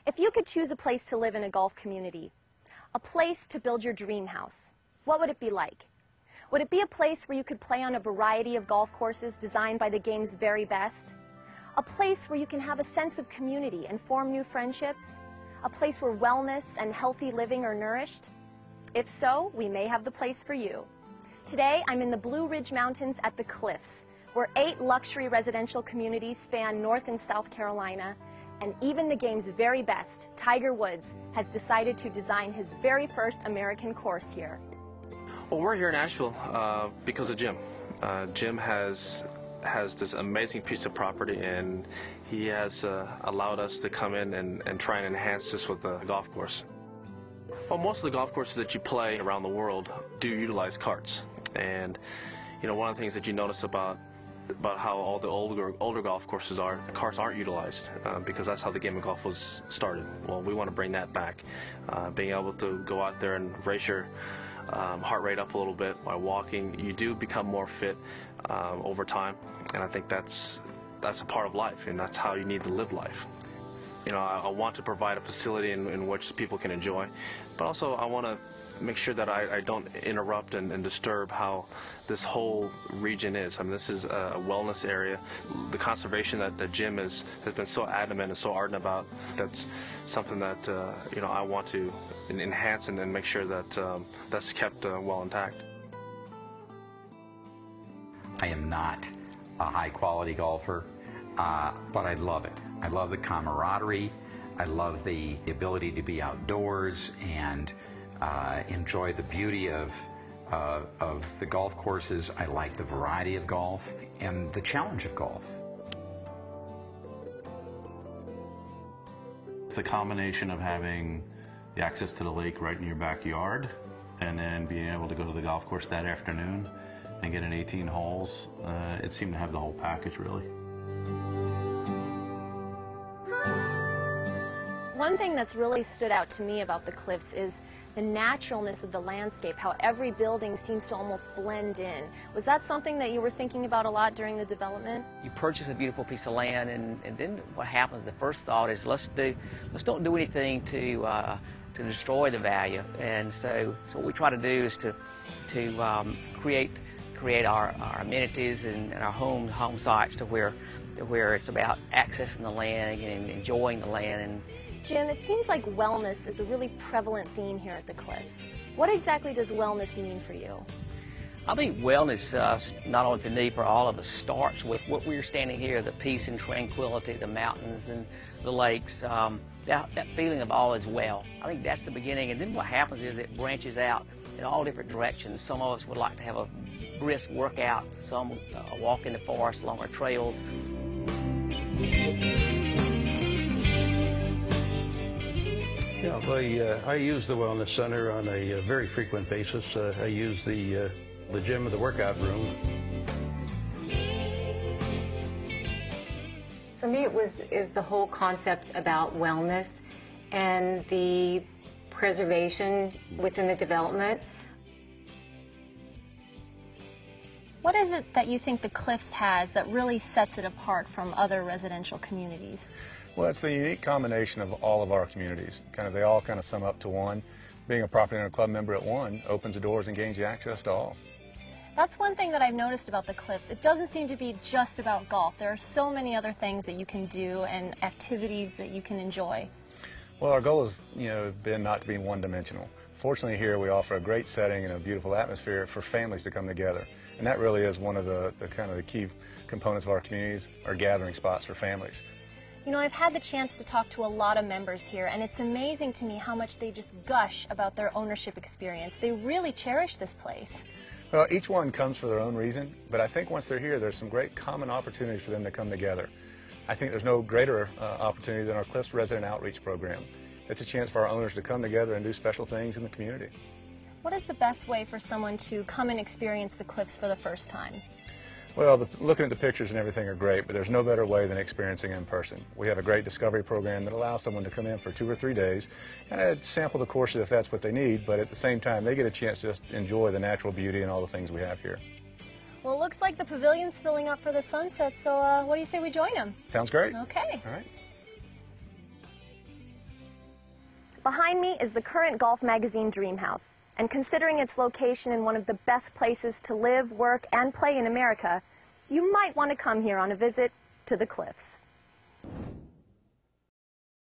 If you could choose a place to live in a golf community, a place to build your dream house, what would it be like? Would it be a place where you could play on a variety of golf courses designed by the game's very best? A place where you can have a sense of community and form new friendships? A place where wellness and healthy living are nourished? If so, we may have the place for you. Today, I'm in the Blue Ridge Mountains at the Cliffs, where 8 luxury residential communities span North and South Carolina, and even the game's very best, Tiger Woods, has decided to design his very first American course here. Well, we're here in Asheville because of Jim. Jim has this amazing piece of property, and he has allowed us to come in and try and enhance this with a golf course. Well, most of the golf courses that you play around the world do utilize carts, and you know, one of the things that you notice about how all the older golf courses are, the carts aren't utilized because that's how the game of golf was started. Well, we want to bring that back, being able to go out there and raise your heart rate up a little bit by walking. You do become more fit over time, and I think that's a part of life, and that's how you need to live life. You know, I want to provide a facility in which people can enjoy, but also I want to make sure that I don't interrupt and disturb how this whole region is. I mean, this is a wellness area. The conservation that Jim has been so adamant and so ardent about, that's something that you know, I want to enhance and make sure that that's kept well intact. I am not a high-quality golfer, but I love it. I love the camaraderie. I love the ability to be outdoors and enjoy the beauty of the golf courses. I like the variety of golf and the challenge of golf. It's the combination of having the access to the lake right in your backyard and then being able to go to the golf course that afternoon and get in 18 holes. It seemed to have the whole package, really. One thing that's really stood out to me about the Cliffs is the naturalness of the landscape, how every building seems to almost blend in. Was that something that you were thinking about a lot during the development? You purchase a beautiful piece of land, and then what happens, the first thought is let's don't do anything to destroy the value. And so what we try to do is to create our amenities and our home sites to where it's about accessing the land and enjoying the land. Jim, it seems like wellness is a really prevalent theme here at the Cliffs. What exactly does wellness mean for you? I think wellness, not only for me, for all of us, starts with what we're standing here, the peace and tranquility, the mountains and the lakes, that feeling of all is well. I think that's the beginning, and then what happens is it branches out in all different directions. Some of us would like to have a brisk workout, some walk in the forest along our trails. Yeah, I use the Wellness Center on a very frequent basis. I use the gym or the workout room. For me, is the whole concept about wellness and the preservation within the development. What is it that you think the Cliffs has that really sets it apart from other residential communities? Well, it's the unique combination of all of our communities. They all sum up to one. Being a property owner club member at one opens the doors and gains you access to all. That's one thing that I've noticed about the Cliffs. It doesn't seem to be just about golf. There are so many other things that you can do and activities that you can enjoy. Well, our goal has been not to be one-dimensional. Fortunately, here we offer a great setting and a beautiful atmosphere for families to come together. And that really is one of the key components of our communities, our gathering spots for families. You know, I've had the chance to talk to a lot of members here, and it's amazing to me how much they just gush about their ownership experience. They really cherish this place. Well, each one comes for their own reason, but I think once they're here, there's some great common opportunities for them to come together. I think there's no greater opportunity than our Cliffs Resident Outreach Program. It's a chance for our owners to come together and do special things in the community. What is the best way for someone to come and experience the Cliffs for the first time? Well, looking at the pictures and everything are great, but there's no better way than experiencing in person. We have a great discovery program that allows someone to come in for 2 or 3 days and sample the courses if that's what they need, but at the same time they get a chance to just enjoy the natural beauty and all the things we have here. Well, it looks like the pavilion's filling up for the sunset, so what do you say we join them? Sounds great. Okay. All right. Behind me is the current golf magazine Dream House, and considering its location in one of the best places to live, work, and play in America, you might want to come here on a visit to the Cliffs.